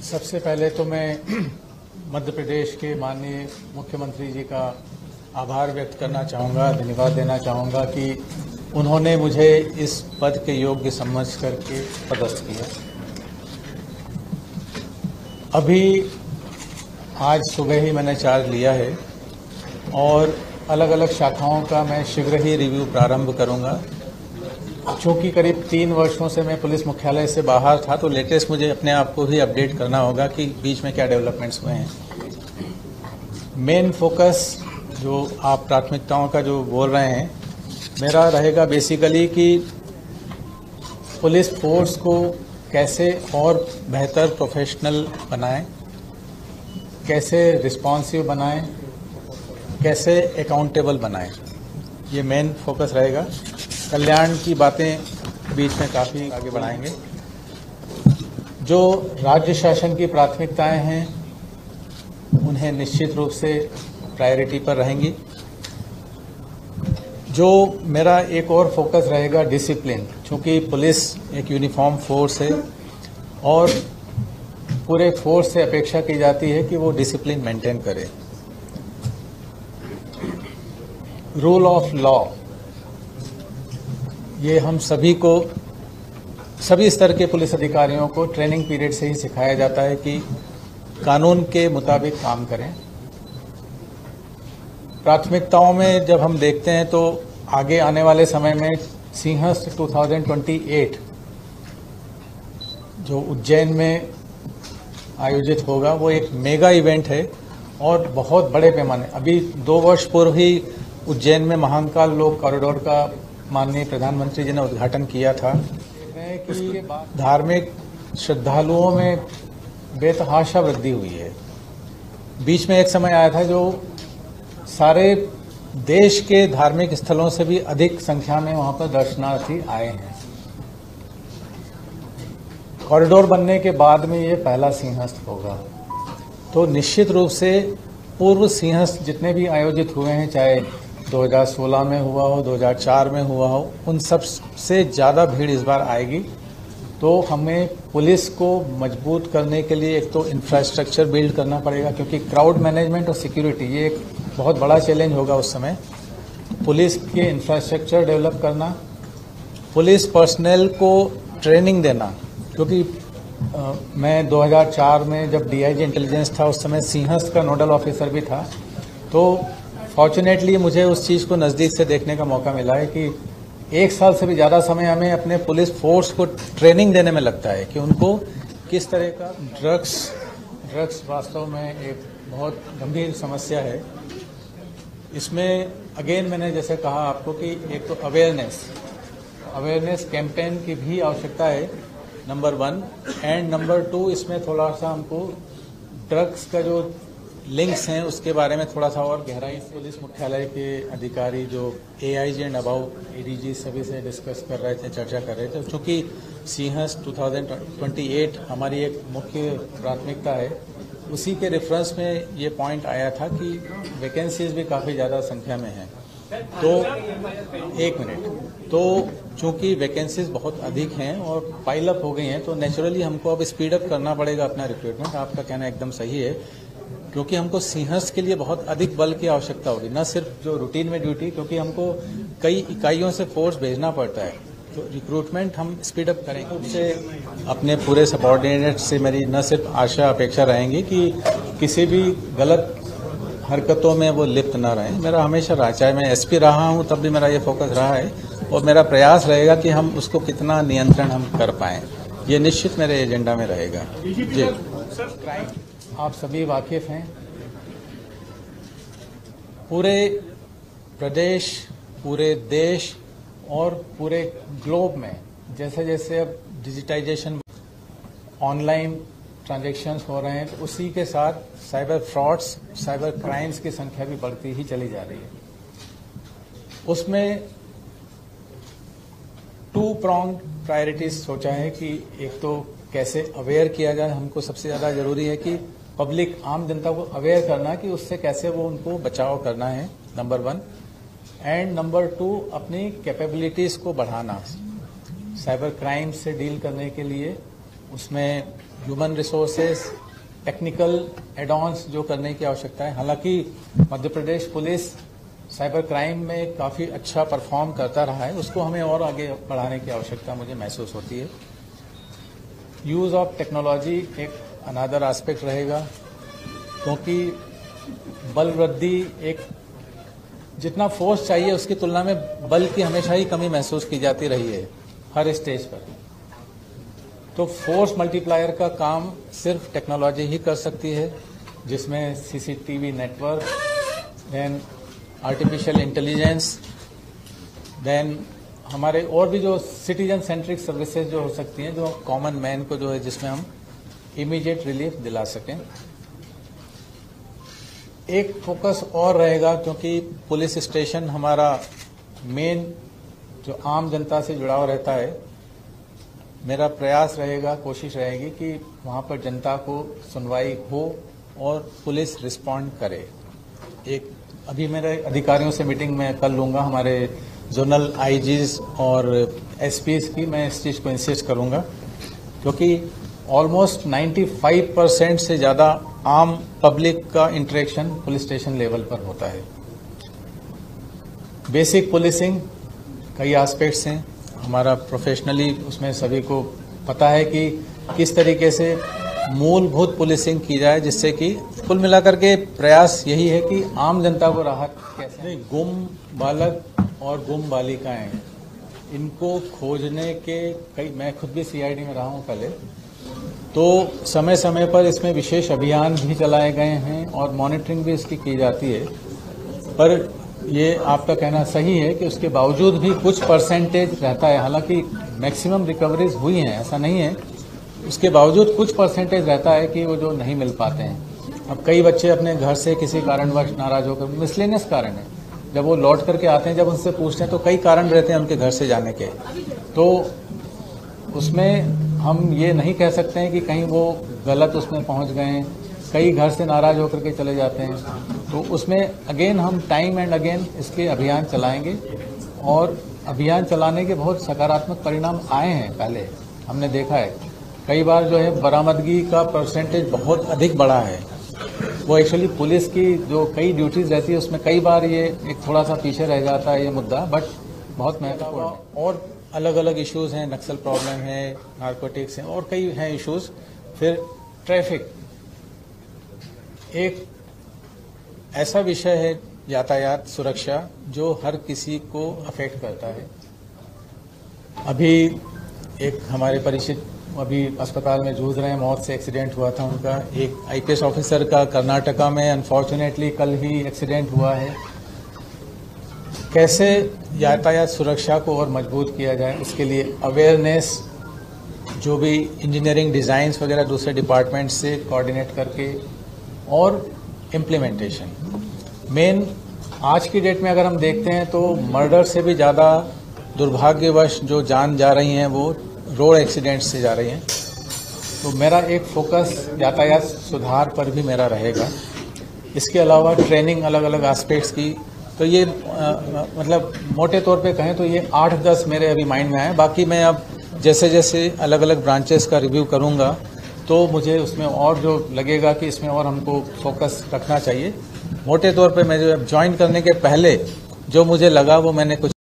सबसे पहले तो मैं मध्य प्रदेश के माननीय मुख्यमंत्री जी का आभार व्यक्त करना चाहूँगा, धन्यवाद देना चाहूँगा कि उन्होंने मुझे इस पद के योग्य समझ करके पदस्थ किया। अभी आज सुबह ही मैंने चार्ज लिया है और अलग अलग शाखाओं का मैं शीघ्र ही रिव्यू प्रारंभ करूँगा। चूँकि करीब 3 वर्षों से मैं पुलिस मुख्यालय से बाहर था, तो लेटेस्ट मुझे अपने आप को ही अपडेट करना होगा कि बीच में क्या डेवलपमेंट्स हुए हैं। मेन फोकस जो आप प्राथमिकताओं का जो बोल रहे हैं, मेरा रहेगा बेसिकली कि पुलिस फोर्स को कैसे और बेहतर प्रोफेशनल बनाएं, कैसे रिस्पॉन्सिव बनाएं, कैसे अकाउंटेबल बनाएं, ये मेन फोकस रहेगा। कल्याण की बातें बीच में काफ़ी आगे बढ़ाएंगे। जो राज्य शासन की प्राथमिकताएं हैं उन्हें निश्चित रूप से प्रायोरिटी पर रहेंगी। जो मेरा एक और फोकस रहेगा डिसिप्लिन, क्योंकि पुलिस एक यूनिफॉर्म फोर्स है और पूरे फोर्स से अपेक्षा की जाती है कि वो डिसिप्लिन मेंटेन करे। रूल ऑफ लॉ, ये हम सभी को, सभी स्तर के पुलिस अधिकारियों को ट्रेनिंग पीरियड से ही सिखाया जाता है कि कानून के मुताबिक काम करें। प्राथमिकताओं में जब हम देखते हैं तो आगे आने वाले समय में सिंहस्थ 2028 जो उज्जैन में आयोजित होगा, वो एक मेगा इवेंट है और बहुत बड़े पैमाने। अभी 2 वर्ष पूर्व ही उज्जैन में महाकाल लोक कॉरिडोर का माननीय प्रधानमंत्री जी ने उद्घाटन किया था। इसके बाद धार्मिक श्रद्धालुओं में बेतहाशा वृद्धि हुई है। बीच में एक समय आया था जो सारे देश के धार्मिक स्थलों से भी अधिक संख्या में वहां पर दर्शनार्थी आए हैं। कॉरिडोर बनने के बाद में ये पहला सिंहस्थ होगा। तो निश्चित रूप से पूर्व सिंहस्थ जितने भी आयोजित हुए हैं, चाहे 2016 में हुआ हो, 2004 में हुआ हो, उन सब से ज़्यादा भीड़ इस बार आएगी। तो हमें पुलिस को मजबूत करने के लिए एक तो इंफ्रास्ट्रक्चर बिल्ड करना पड़ेगा, क्योंकि क्राउड मैनेजमेंट और सिक्योरिटी ये एक बहुत बड़ा चैलेंज होगा उस समय। पुलिस के इंफ्रास्ट्रक्चर डेवलप करना, पुलिस पर्सनल को ट्रेनिंग देना, क्योंकि मैं 2004 में जब डीआईजी इंटेलिजेंस था, उस समय सिंहस्थ का नोडल ऑफिसर भी था। तो फॉर्चुनेटली मुझे उस चीज़ को नज़दीक से देखने का मौका मिला है कि 1 साल से भी ज़्यादा समय हमें अपने पुलिस फोर्स को ट्रेनिंग देने में लगता है कि उनको किस तरह का ड्रग्स वास्तव में एक बहुत गंभीर समस्या है। इसमें अगेन मैंने जैसे कहा आपको कि एक तो अवेयरनेस कैंपेन की भी आवश्यकता है, नंबर 1। एंड नंबर 2, इसमें थोड़ा सा हमको ड्रग्स का जो लिंक्स हैं उसके बारे में थोड़ा सा और गहराई से पुलिस मुख्यालय के अधिकारी जो एआईजी एंड अबाउ एडीजी सभी से डिस्कस कर रहे थे, चर्चा कर रहे थे। चूँकि सिंहस्थ 2028 हमारी एक मुख्य प्राथमिकता है, उसी के रेफरेंस में ये पॉइंट आया था कि वैकेंसीज भी काफ़ी ज़्यादा संख्या में हैं। तो 1 मिनट, तो चूँकि वैकेंसीज बहुत अधिक हैं और पाइल अप हो गई हैं, तो नेचुरली हमको अब स्पीड अप करना पड़ेगा अपना रिक्रूटमेंट। आपका कहना एकदम सही है, क्योंकि हमको सिंहस्थ के लिए बहुत अधिक बल की आवश्यकता होगी, न सिर्फ जो रूटीन में ड्यूटी, क्योंकि हमको कई इकाइयों से फोर्स भेजना पड़ता है। तो रिक्रूटमेंट हम स्पीड अप करेंगे। उससे अपने पूरे सबॉर्डिनेट से मेरी न सिर्फ आशा अपेक्षा रहेंगी कि किसी भी गलत हरकतों में वो लिप्त न रहें। मेरा हमेशा रहा, चाहे मैं एसपी रहा हूँ तब भी मेरा ये फोकस रहा है और मेरा प्रयास रहेगा कि हम उसको कितना नियंत्रण हम कर पाएँ, ये निश्चित मेरे एजेंडा में रहेगा। जी, आप सभी वाकिफ हैं, पूरे प्रदेश, पूरे देश और पूरे ग्लोब में जैसे जैसे अब डिजिटाइजेशन, ऑनलाइन ट्रांजैक्शंस हो रहे हैं, तो उसी के साथ साइबर फ्रॉड्स, साइबर क्राइम्स की संख्या भी बढ़ती ही चली जा रही है। उसमें 2 pronged प्रायोरिटीज सोचा है कि एक तो कैसे अवेयर किया जाए। हमको सबसे ज़्यादा जरूरी है कि पब्लिक, आम जनता को अवेयर करना कि उससे कैसे वो उनको बचाव करना है, नंबर 1। एंड नंबर 2, अपनी कैपेबिलिटीज़ को बढ़ाना, साइबर क्राइम से डील करने के लिए उसमें ह्यूमन रिसोर्सेज, टेक्निकल एड-ऑन्स जो करने की आवश्यकता है। हालांकि Madhya Pradesh police cyber crime में काफ़ी अच्छा परफॉर्म करता रहा है, उसको हमें और आगे बढ़ाने की आवश्यकता मुझे महसूस होती है। यूज़ ऑफ टेक्नोलॉजी एक अनदर एस्पेक्ट रहेगा, क्योंकि बल वृद्धि एक जितना फोर्स चाहिए उसकी तुलना में बल की हमेशा ही कमी महसूस की जाती रही है हर स्टेज पर। तो फोर्स मल्टीप्लायर का काम सिर्फ टेक्नोलॉजी ही कर सकती है, जिसमें CCTV network, then artificial intelligence, then हमारे और भी जो सिटीजन सेंट्रिक सर्विसेज जो हो सकती हैं, जो कॉमन मैन को जो है जिसमें हम इमीडिएट रिलीफ दिला सकें। एक फोकस और रहेगा, क्योंकि पुलिस स्टेशन हमारा मेन जो आम जनता से जुड़ाव रहता है, मेरा प्रयास रहेगा, कोशिश रहेगी कि वहां पर जनता को सुनवाई हो और पुलिस रिस्पॉन्ड करे। एक अभी मेरे अधिकारियों से मीटिंग में कल लूंगा, हमारे जोनल आईजीज और एसपीज की, मैं इस चीज को इंसिस्ट करूंगा, क्योंकि ऑलमोस्ट 95% से ज्यादा आम पब्लिक का इंटरेक्शन पुलिस स्टेशन लेवल पर होता है। बेसिक पुलिसिंग कई एस्पेक्ट्स हैं, हमारा प्रोफेशनली उसमें सभी को पता है कि किस तरीके से मूलभूत पुलिसिंग की जाए, जिससे कि कुल मिलाकर के प्रयास यही है कि आम जनता को राहत कैसे। गुम बालक और गुम बालिकाएं, इनको खोजने के कई, मैं खुद भी सीआईडी में रहा हूं पहले, तो समय समय पर इसमें विशेष अभियान भी चलाए गए हैं और मॉनिटरिंग भी इसकी की जाती है। पर ये आपका कहना सही है कि उसके बावजूद भी कुछ परसेंटेज रहता है, हालांकि मैक्सिमम रिकवरीज हुई हैं, ऐसा नहीं है, उसके बावजूद कुछ परसेंटेज रहता है कि वो जो नहीं मिल पाते हैं। अब कई बच्चे अपने घर से किसी कारणवश नाराज होकर, मिसलेनियस कारण है, जब वो लौट करके आते हैं, जब उनसे पूछते हैं तो कई कारण रहते हैं उनके घर से जाने के, तो उसमें हम ये नहीं कह सकते हैं कि कहीं वो गलत उसमें पहुंच गए हैं, कई घर से नाराज होकर के चले जाते हैं। तो उसमें अगेन हम टाइम एंड अगेन इसके अभियान चलाएंगे, और अभियान चलाने के बहुत सकारात्मक परिणाम आए हैं। पहले हमने देखा है कई बार जो है बरामदगी का परसेंटेज बहुत अधिक बढ़ा है। वो एक्चुअली पुलिस की जो कई ड्यूटीज रहती है उसमें कई बार ये एक थोड़ा सा पीछे रह जाता है ये मुद्दा, बट बहुत महत्वपूर्ण है। और अलग अलग इश्यूज हैं, नक्सल प्रॉब्लम है, नारकोटिक्स हैं, और कई हैं इश्यूज। फिर ट्रैफिक एक ऐसा विषय है, यातायात सुरक्षा, जो हर किसी को अफेक्ट करता है। अभी एक हमारे परिचित अभी अस्पताल में जूझ रहे हैं, मौत से एक्सीडेंट हुआ था उनका, एक आईपीएस ऑफिसर का कर्नाटका में अनफॉर्चुनेटली कल ही एक्सीडेंट हुआ है। कैसे यातायात सुरक्षा को और मजबूत किया जाए, उसके लिए अवेयरनेस, जो भी इंजीनियरिंग डिज़ाइंस वगैरह दूसरे डिपार्टमेंट से कोऑर्डिनेट करके, और इम्प्लीमेंटेशन। मेन आज की डेट में अगर हम देखते हैं तो मर्डर से भी ज़्यादा दुर्भाग्यवश जो जान जा रही हैं वो रोड एक्सीडेंट से जा रही हैं। तो मेरा एक फोकस यातायात सुधार पर भी मेरा रहेगा। इसके अलावा ट्रेनिंग अलग अलग एस्पेक्ट्स की, तो ये मतलब मोटे तौर पे कहें तो ये 8-10 मेरे अभी माइंड में आए। बाकी मैं अब जैसे जैसे अलग अलग ब्रांचेस का रिव्यू करूंगा तो मुझे उसमें और जो लगेगा कि इसमें और हमको फोकस रखना चाहिए। मोटे तौर पे मैं जो ज्वाइन करने के पहले जो मुझे लगा वो मैंने कुछ